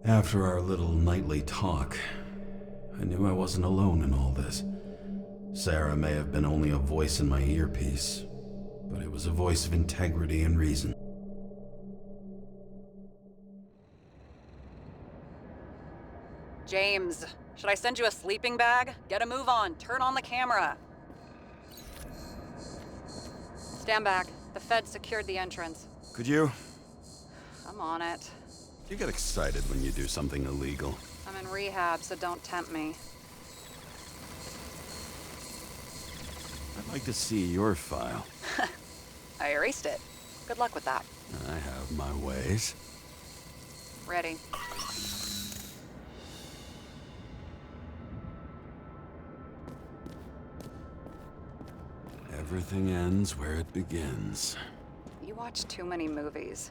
After our little nightly talk, I knew I wasn't alone in all this. Sarah may have been only a voice in my earpiece, but it was a voice of integrity and reason. James, should I send you a sleeping bag? Get a move on. Turn on the camera. Stand back. The Fed secured the entrance. Could you? I'm on it. You get excited when you do something illegal. I'm in rehab, so don't tempt me. I'd like to see your file. I erased it. Good luck with that. I have my ways. Ready. Everything ends where it begins. You watch too many movies.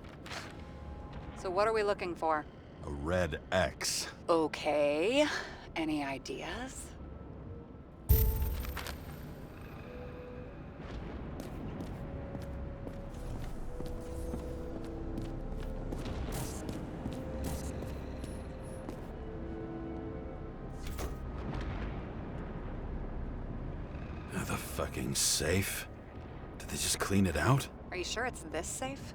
So what are we looking for? A red X. Okay. Any ideas? The fucking safe? Did they just clean it out? Are you sure it's this safe?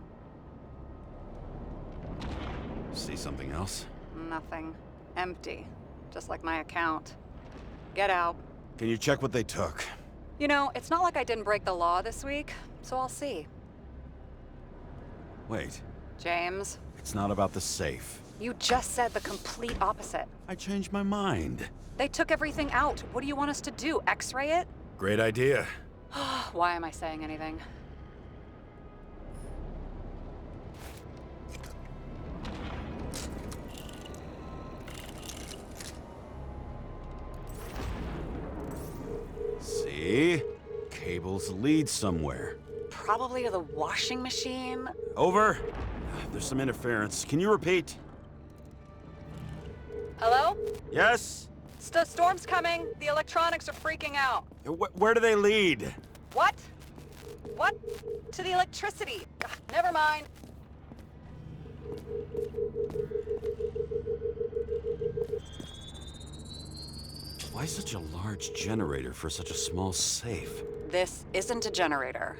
See something else? Nothing. Empty. Just like my account. Get out. Can you check what they took? You know, it's not like I didn't break the law this week, so I'll see. Wait, James, it's not about the safe. you just said the complete opposite. I changed my mind. They took everything out. What do you want us to do? X-ray it? Great idea. Why am I saying anything? See? Cables lead somewhere. Probably to the washing machine. Over. There's some interference. Can you repeat? Hello? Yes? Storm's coming. The electronics are freaking out. Where do they lead? What? What? To the electricity. Ugh, never mind. Why such a large generator for such a small safe? This isn't a generator.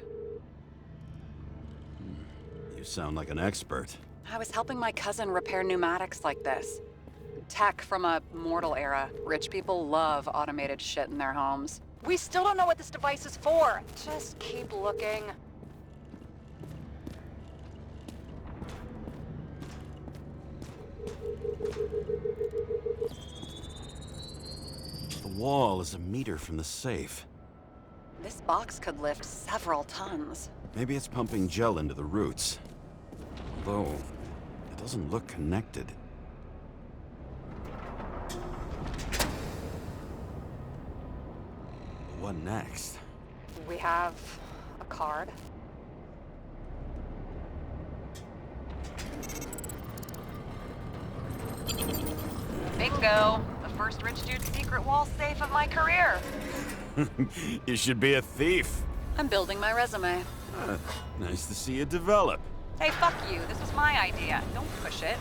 You sound like an expert. I was helping my cousin repair pneumatics like this. Tech from a mortal era. Rich people love automated shit in their homes. We still don't know what this device is for. Just keep looking. The wall is a meter from the safe. This box could lift several tons. Maybe it's pumping gel into the roots. Although, it doesn't look connected. What next? We have a card. Bingo! The first rich dude's secret wall safe of my career. You should be a thief. I'm building my resume. Nice to see you develop. Hey, fuck you. This was my idea. Don't push it.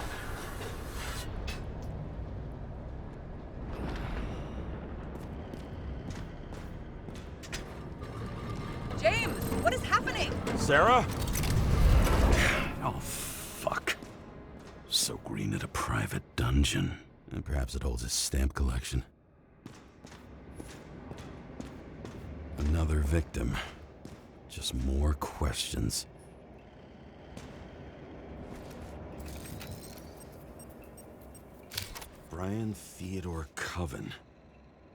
James, what is happening? Sarah? Oh, fuck. So Green at a private dungeon. And perhaps it holds his stamp collection. Another victim. Just more questions. Brian Theodore Coven.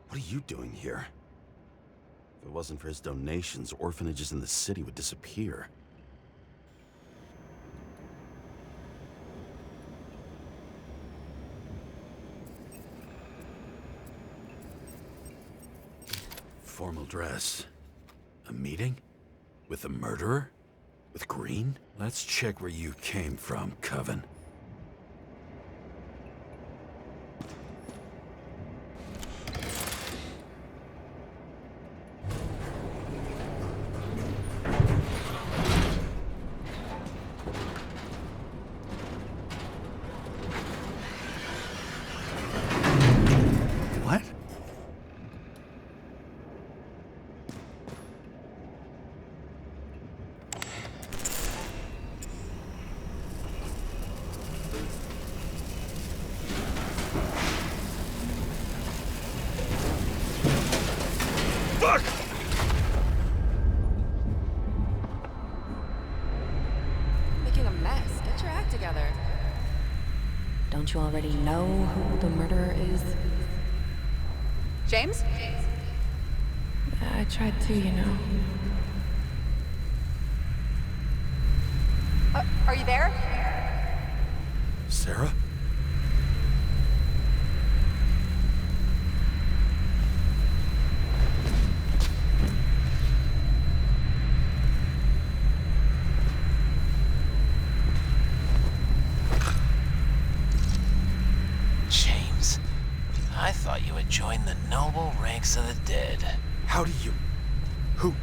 What are you doing here? If it wasn't for his donations, orphanages in the city would disappear. Formal dress. A meeting? With the murderer? With Green? Let's check where you came from, Coven. Don't you already know who the murderer is? James? I tried to, you know. Are you there? Sarah? James, I thought you had joined the noble ranks of the dead. How do you... Who...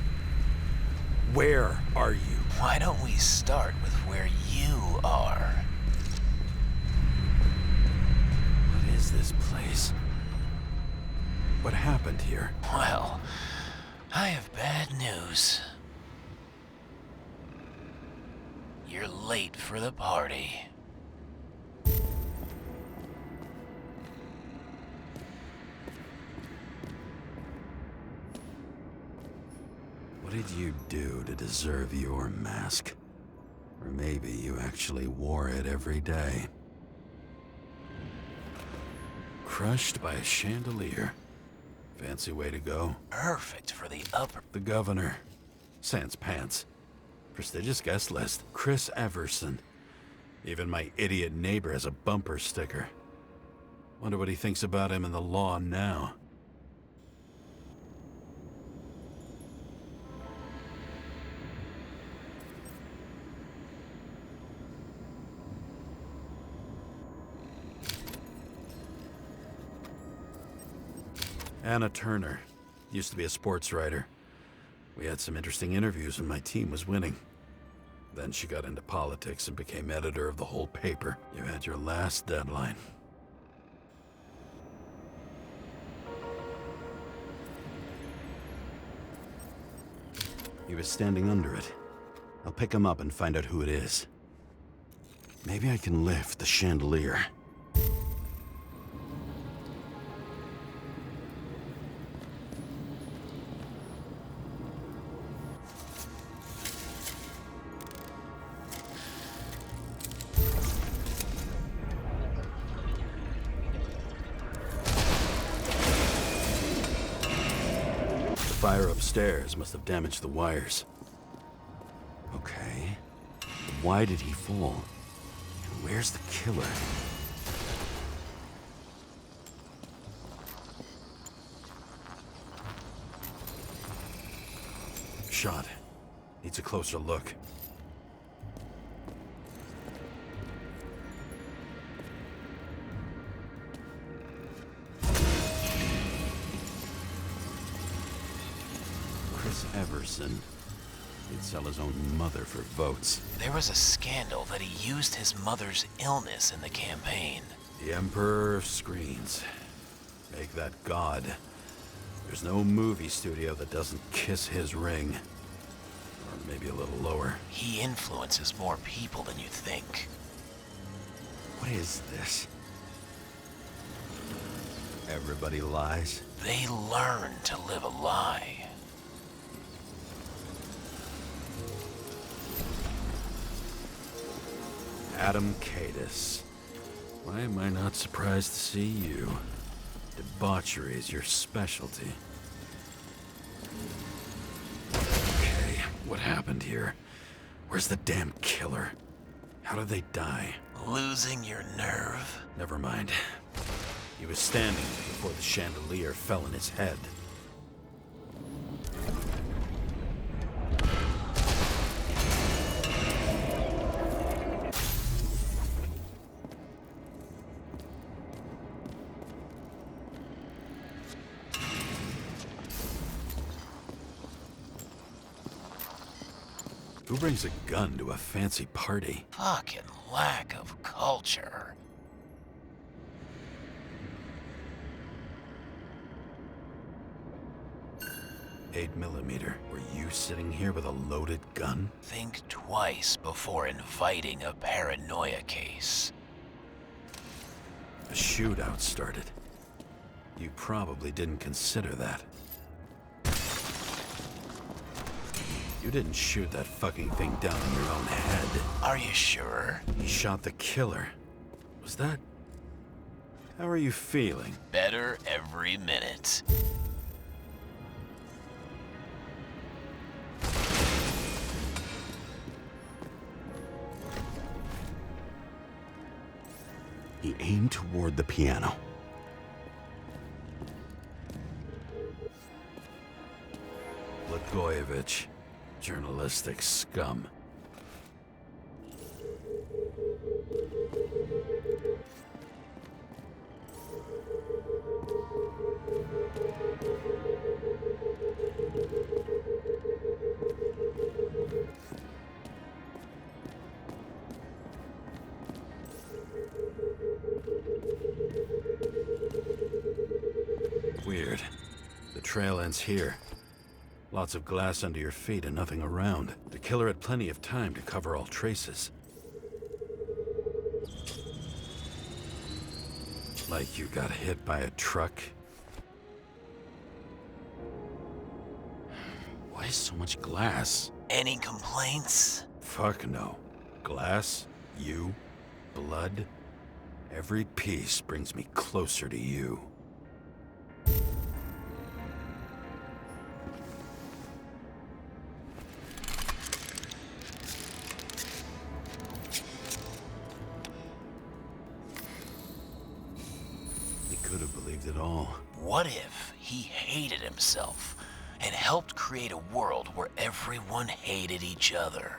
Where are you? Why don't we start with where you are? What is this place? What happened here? Well, I have bad news. You're late for the party. What did you do to deserve your mask? Or maybe you actually wore it every day. Crushed by a chandelier. Fancy way to go. Perfect for the upper... The governor. Sans pants. Prestigious guest list. Chris Everson. Even my idiot neighbor has a bumper sticker. Wonder what he thinks about him in the law now. Anna Turner. Used to be a sports writer. We had some interesting interviews when my team was winning. Then she got into politics and became editor of the whole paper. You had your last deadline. He was standing under it. I'll pick him up and find out who it is. Maybe I can lift the chandelier. The fire upstairs must have damaged the wires. Okay. Why did he fall? And where's the killer? Shot. Needs a closer look. Chris Everson. He'd sell his own mother for votes. There was a scandal that he used his mother's illness in the campaign. The Emperor of Screens. Make that god. There's no movie studio that doesn't kiss his ring. Or maybe a little lower. He influences more people than you think. What is this? Everybody lies? They learn to live a lie. Adam Cadis. Why am I not surprised to see you? Debauchery is your specialty. Okay, what happened here? Where's the damn killer? How did they die? Losing your nerve? Never mind. He was standing before the chandelier fell in his head. Who brings a gun to a fancy party? Fucking lack of culture. .8 millimeter. Were you sitting here with a loaded gun? Think twice before inviting a paranoia case. A shootout started. You probably didn't consider that. You didn't shoot that fucking thing down on your own head. Are you sure? He shot the killer. Was that How are you feeling? Better every minute. He aimed toward the piano. Blagojevich, journalistic scum. Weird. The trail ends here. Lots of glass under your feet and nothing around. The killer had plenty of time to cover all traces. Like you got hit by a truck. Why so much glass? Any complaints? Fuck no. Glass, you, blood. Every piece brings me closer to you. Could have believed it all. What if he hated himself and helped create a world where everyone hated each other?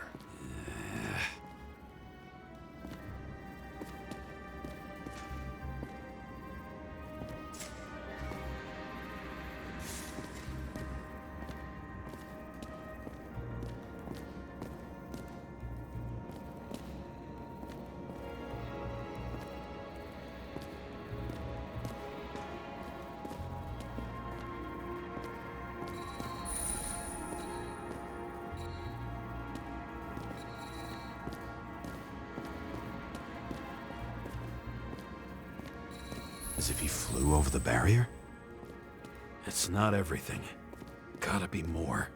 As if he flew over the barrier? It's not everything. Gotta be more.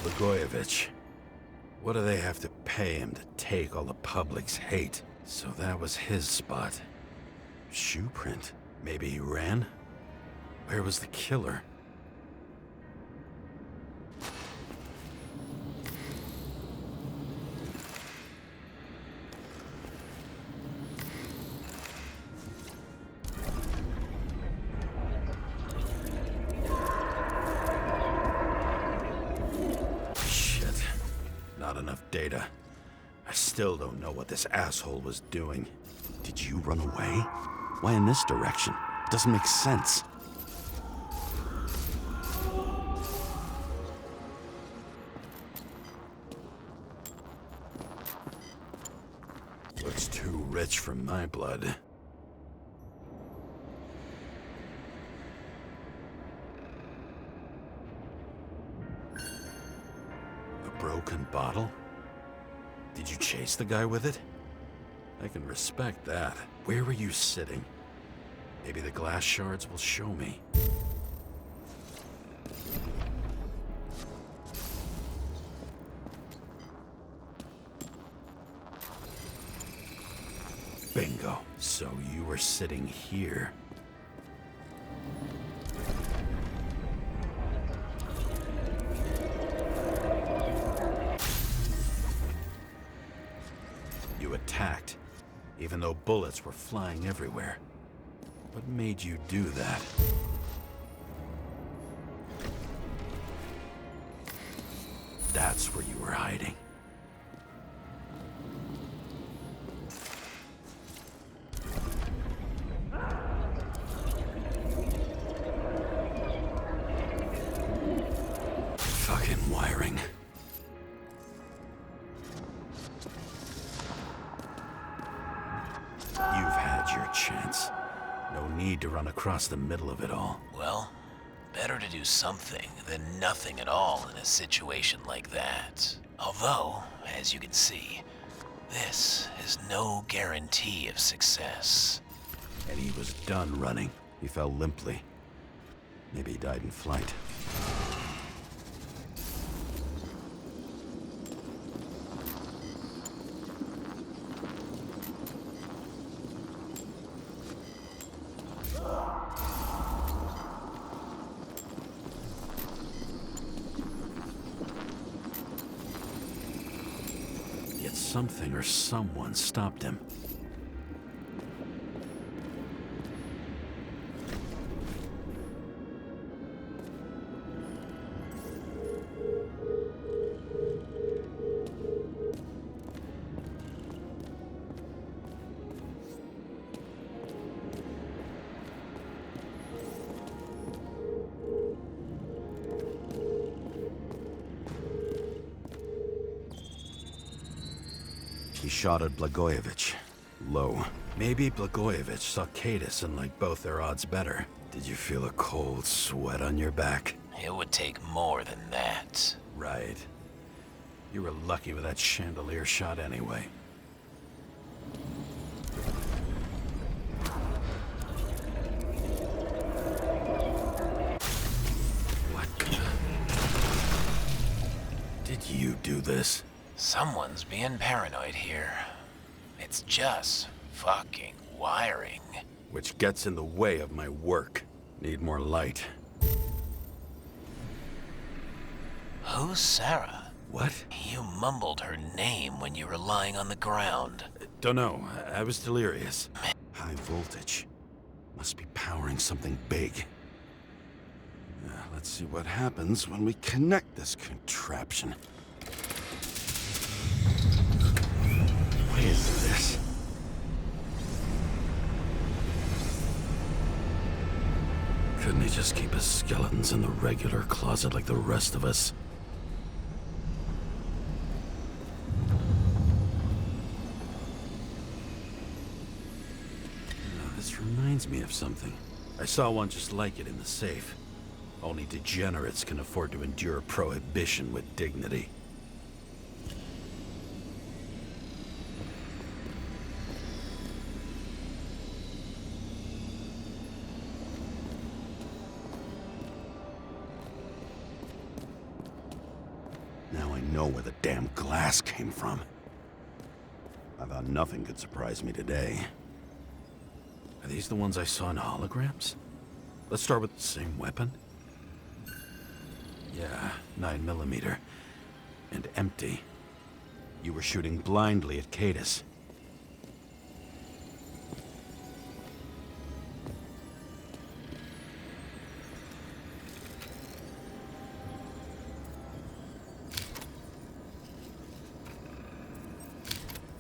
Blagojevich. What do they have to pay him to take all the public's hate? So that was his spot. Shoe print. Maybe he ran? Where was the killer? Not enough data. I still don't know what this asshole was doing. Did you run away? Why in this direction? It doesn't make sense. Looks too rich for my blood. Broken bottle? Did you chase the guy with it? I can respect that. Where were you sitting? Maybe the glass shards will show me. Bingo. So you were sitting here. You attacked, even though bullets were flying everywhere. What made you do that? That's where you were hiding. Fucking wiring. You've had your chance. No need to run across the middle of it all. Well, Better to do something than nothing at all in a situation like that. Although, as you can see, this is no guarantee of success. And he was done running. He fell limply. Maybe he died in flight. Yet something or someone stopped him. He shot at Blagojevich. Low. Maybe Blagojevich saw Cadis and liked both their odds better. Did you feel a cold sweat on your back? It would take more than that. Right. You were lucky with that chandelier shot anyway. What the... Did you do this? Someone's being paranoid here. It's just fucking wiring. Which gets in the way of my work. Need more light. Who's Sarah? What? You mumbled her name when you were lying on the ground. Don't know. I was delirious. High voltage. Must be powering something big. Let's see what happens when we connect this contraption. What is this? Couldn't he just keep his skeletons in the regular closet like the rest of us? This reminds me of something. I saw one just like it in the safe. Only degenerates can afford to endure prohibition with dignity. Now I know where the damn glass came from. I thought nothing could surprise me today. Are these the ones I saw in holograms? Let's start with the same weapon. Yeah, 9mm. And empty. You were shooting blindly at Cadis.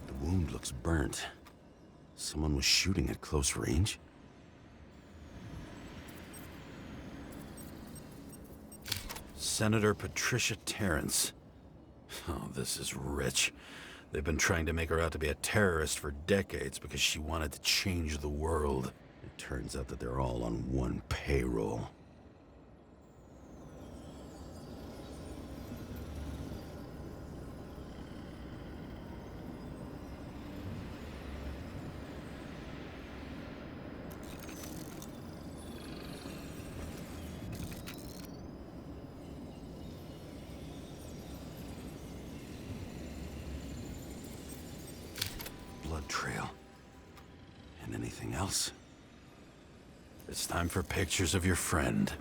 The wound looks burnt. Someone was shooting at close range? Senator Patricia Terrence. Oh, this is rich. They've been trying to make her out to be a terrorist for decades because she wanted to change the world. It turns out that they're all on one payroll. Blood trail. And anything else? It's time for pictures of your friend.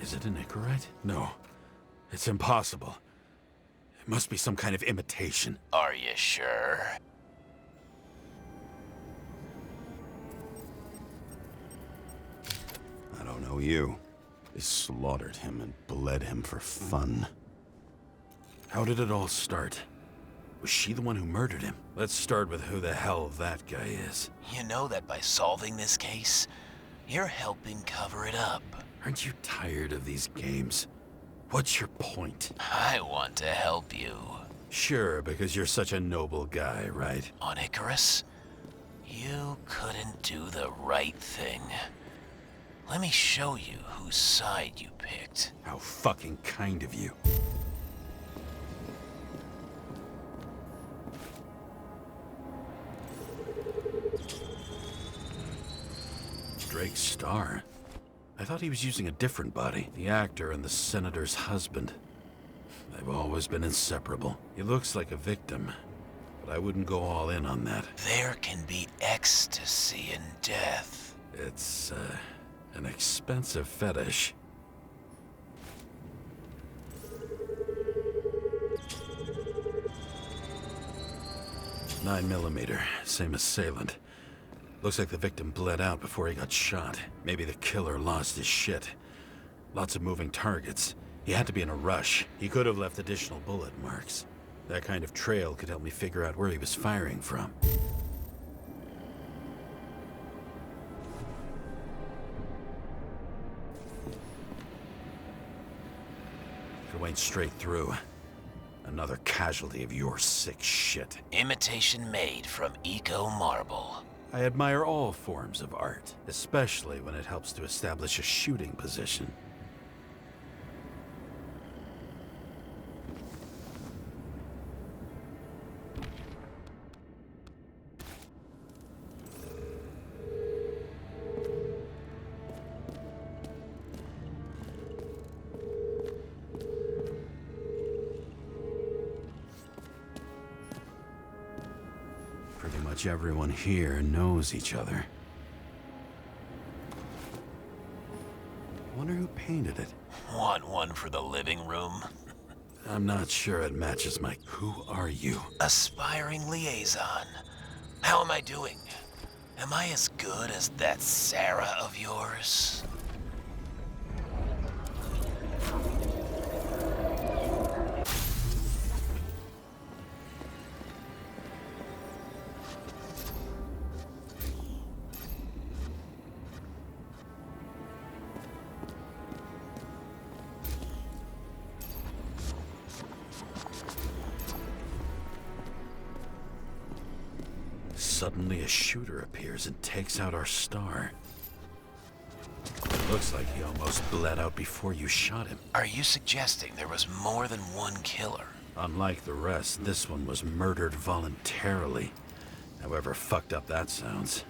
Is it an Icarite? No. It's impossible. It must be some kind of imitation. Are you sure? I don't know you. They slaughtered him and bled him for fun. How did it all start? Was she the one who murdered him? Let's start with who the hell that guy is. You know that by solving this case, you're helping cover it up. Aren't you tired of these games? What's your point? I want to help you. Sure, because you're such a noble guy, right? On Icarus, you couldn't do the right thing. Let me show you whose side you picked. How fucking kind of you. Drake Starr? I thought he was using a different body. The actor and the senator's husband. They've always been inseparable. He looks like a victim, but I wouldn't go all in on that. There can be ecstasy in death. It's, an expensive fetish. .9mm, same assailant. Looks like the victim bled out before he got shot. Maybe the killer lost his shit. Lots of moving targets. He had to be in a rush. He could have left additional bullet marks. That kind of trail could help me figure out where he was firing from. It went straight through. Another casualty of your sick shit. Imitation made from Eco Marble. I admire all forms of art, especially when it helps to establish a shooting position. Pretty much everyone here knows each other. Wonder who painted it. Want one for the living room? I'm not sure it matches my... Who are you? Aspiring liaison. How am I doing? Am I as good as that Sarah of yours? Suddenly a shooter appears and takes out our star. Looks like he almost bled out before you shot him. Are you suggesting there was more than one killer? Unlike the rest, this one was murdered voluntarily. However fucked up that sounds.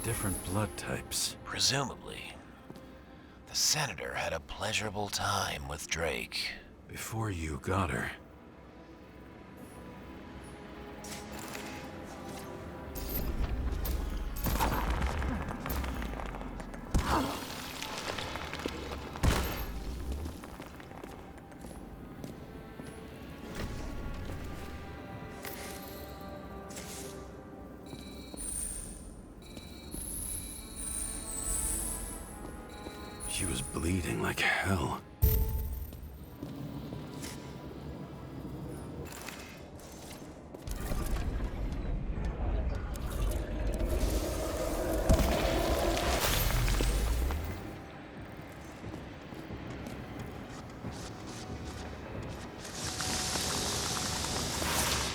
Different blood types. Presumably. The senator had a pleasurable time with Drake. Before you got her. She was bleeding like hell.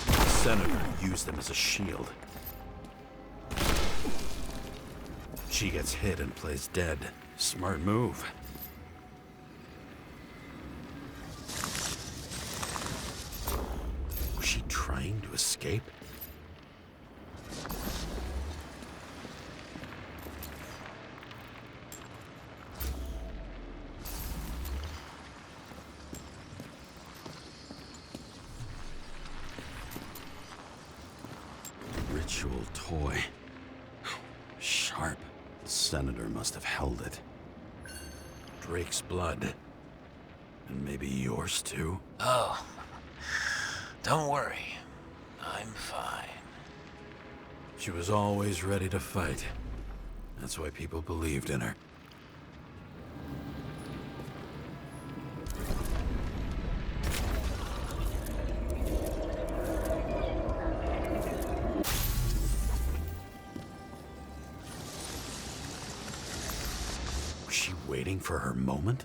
The senator used them as a shield. She gets hit and plays dead. Smart move. Was she trying to escape? Ritual toy. Sharp. The senator must have held it. Drake's blood. And maybe yours too? Oh, don't worry. I'm fine. She was always ready to fight. That's why people believed in her. Was she waiting for her moment?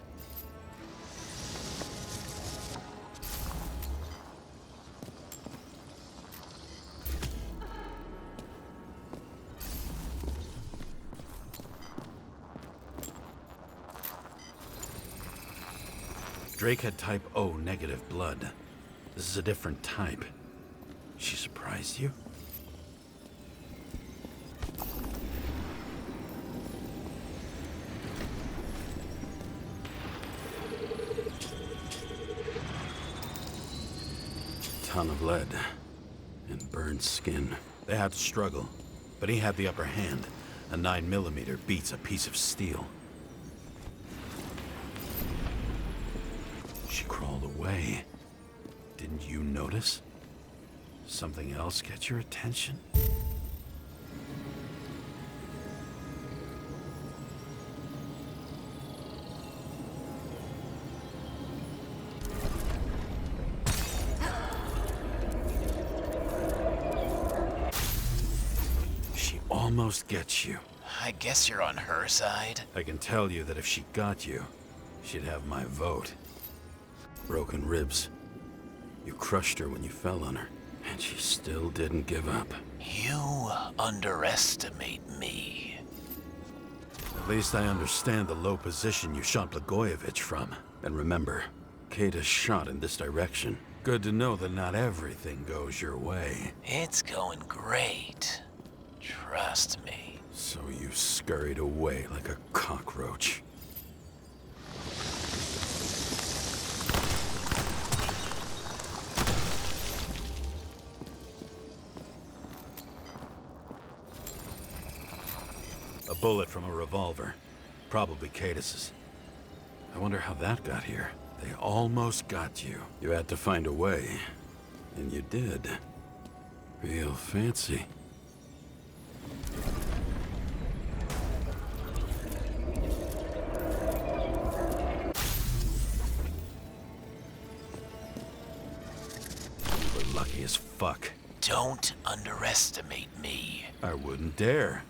Drake had type O negative blood. This is a different type. She surprised you? Ton of lead and burned skin. They had to struggle, but he had the upper hand. A 9mm beats a piece of steel. She crawled away. Didn't you notice? Something else get your attention? She almost gets you. I guess you're on her side. I can tell you that if she got you, she'd have my vote. Broken ribs. You crushed her when you fell on her, and she still didn't give up. You underestimate me. At least I understand the low position you shot Blagojevich from. And remember, Kata's shot in this direction. Good to know that not everything goes your way. It's going great. Trust me. So you scurried away like a cockroach. A bullet from a revolver. Probably Cadis's. I wonder how that got here. They almost got you. You had to find a way. And you did. Real fancy. You were lucky as fuck. Don't underestimate me. I wouldn't dare.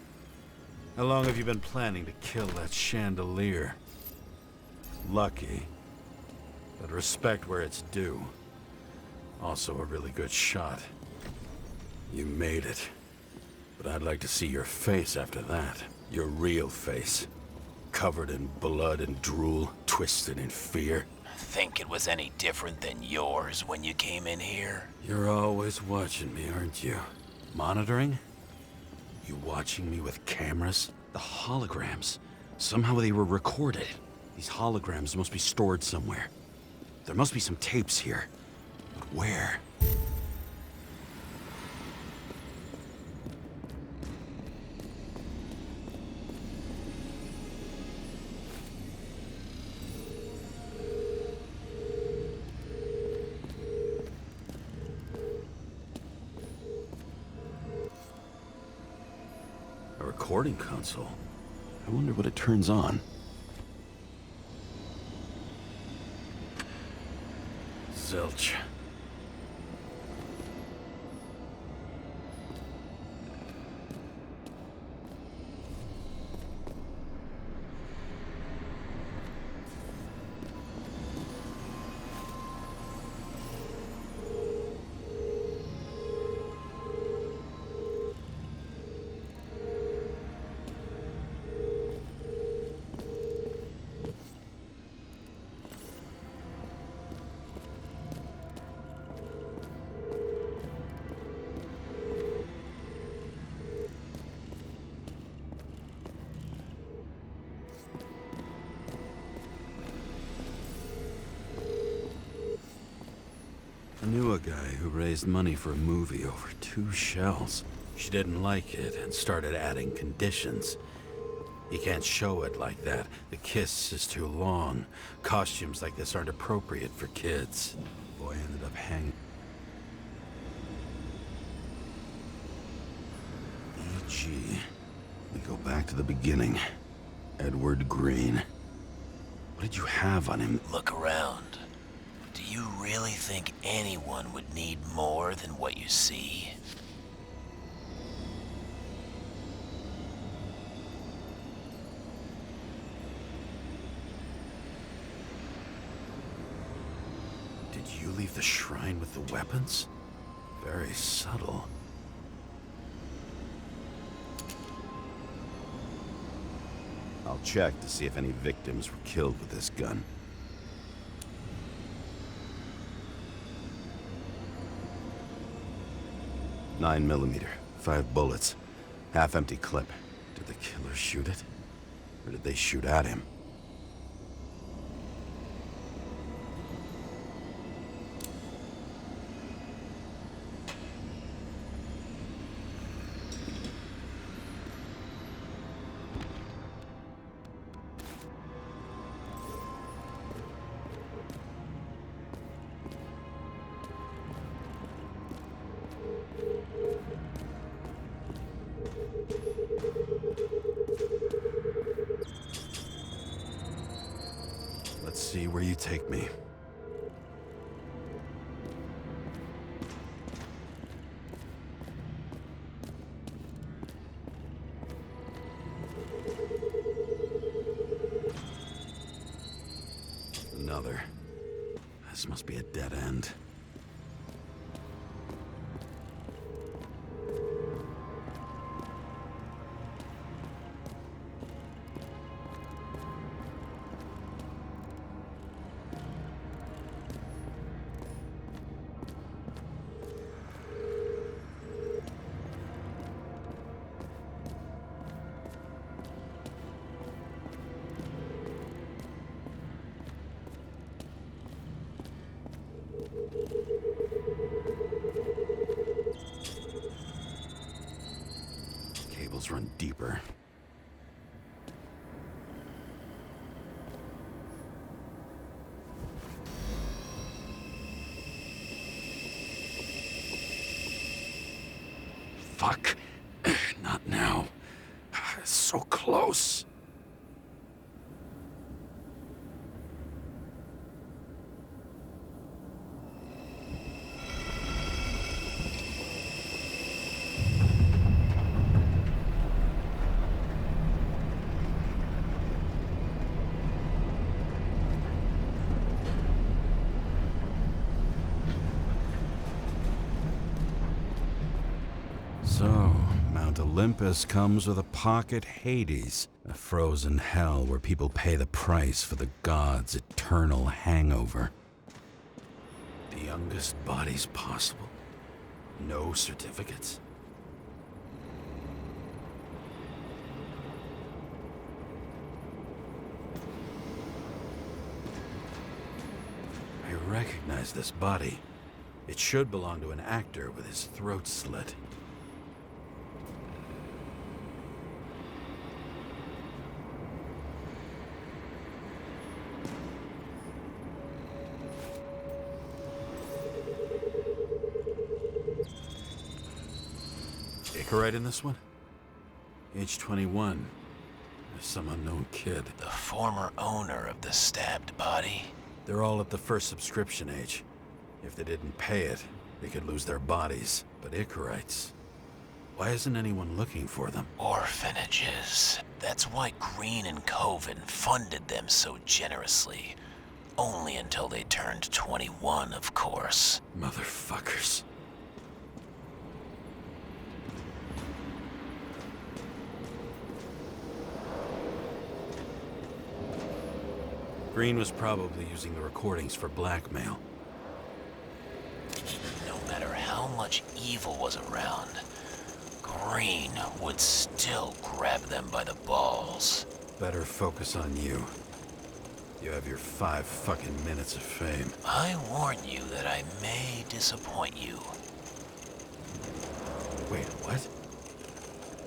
How long have you been planning to kill that chandelier? Lucky. But respect where it's due. Also a really good shot. You made it. But I'd like to see your face after that. Your real face. Covered in blood and drool, twisted in fear. Think it was any different than yours when you came in here? You're always watching me, aren't you? Monitoring? You watching me with cameras? The holograms. Somehow they were recorded. These holograms must be stored somewhere. There must be some tapes here. But where? A recording console. I wonder what it turns on. Zilch. I knew a guy who raised money for a movie over 2 shells. She didn't like it and started adding conditions. You can't show it like that. The kiss is too long. Costumes like this aren't appropriate for kids. Boy ended up hanging. E.G. We go back to the beginning. Edward Green. What did you have on him? Look around. Do you really think anyone would need more than what you see? Did you leave the shrine with the weapons? Very subtle. I'll check to see if any victims were killed with this gun. .9mm, 5 bullets, half-empty clip. Did the killer shoot it? Or did they shoot at him? Let's see where you take me. Another. This must be a dead end. Cables run deeper. Fuck. Not now. So close. So, Mount Olympus comes with a pocket Hades, a frozen hell where people pay the price for the gods' eternal hangover. The youngest bodies possible? No certificates? I recognize this body. It should belong to an actor with his throat slit. Icarite in this one? Age 21. There's some unknown kid. The former owner of the stabbed body? They're all at the first subscription age. If they didn't pay it, they could lose their bodies. But Icarites... why isn't anyone looking for them? Orphanages. That's why Green and Coven funded them so generously. Only until they turned 21, of course. Motherfuckers. Green was probably using the recordings for blackmail. No matter how much evil was around, Green would still grab them by the balls. Better focus on you. You have your 5 fucking minutes of fame. I warn you that I may disappoint you. Wait, what?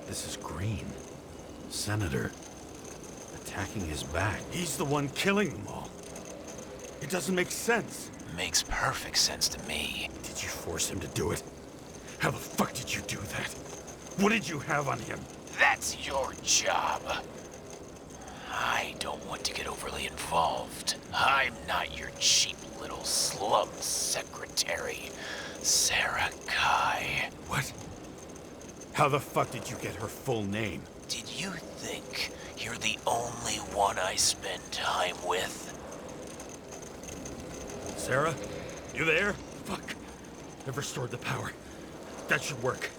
This is Green. Senator. attacking his back. He's the one killing them all. It doesn't make sense. Makes perfect sense to me. Did you force him to do it? How the fuck did you do that? What did you have on him? That's your job. I don't want to get overly involved. I'm not your cheap little slum secretary, Sarah Kai. What? How the fuck did you get her full name? Did you think you're the only one I spend time with? Sarah? You there? Fuck. I've restored the power. That should work.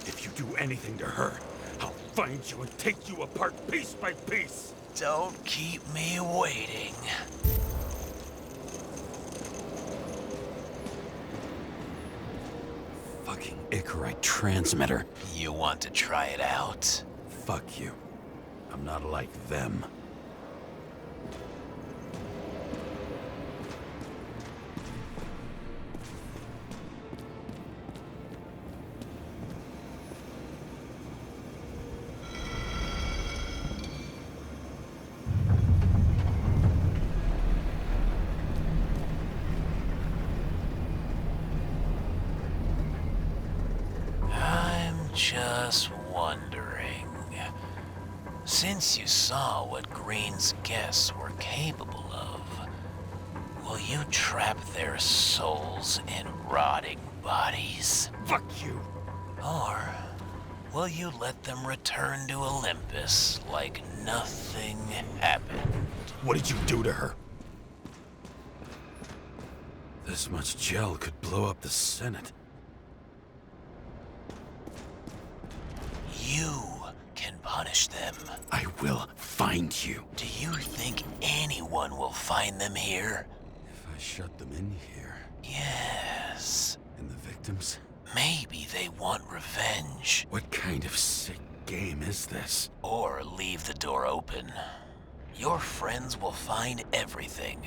If you do anything to her, I'll find you and take you apart piece by piece. Don't keep me waiting. Fucking Icarite transmitter. You want to try it out? Fuck you. I'm not like them. Just wondering, since you saw what Green's guests were capable of, will you trap their souls in rotting bodies? Fuck you! Or will you let them return to Olympus like nothing happened? What did you do to her? This much gel could blow up the Senate. You can punish them. I will find you. Do you think anyone will find them here? If I shut them in here. Yes. And the victims? Maybe they want revenge. What kind of sick game is this? Or leave the door open. Your friends will find everything,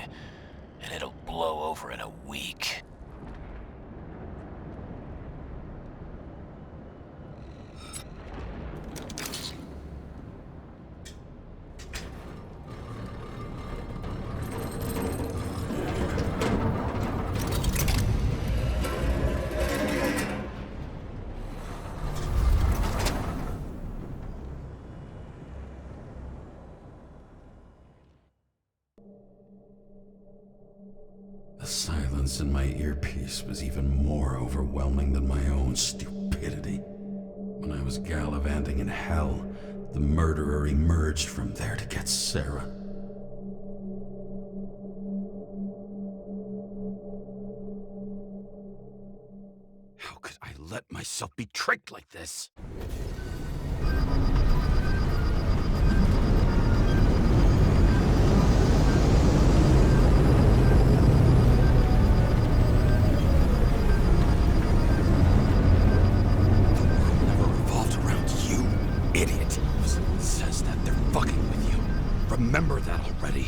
and it'll blow over in a week. The silence in my earpiece was even more overwhelming than my own stupidity. When I was gallivanting in hell, the murderer emerged from there to get Sarah. How could I let myself be tricked like this? Idiot. Says that they're fucking with you. Remember that already.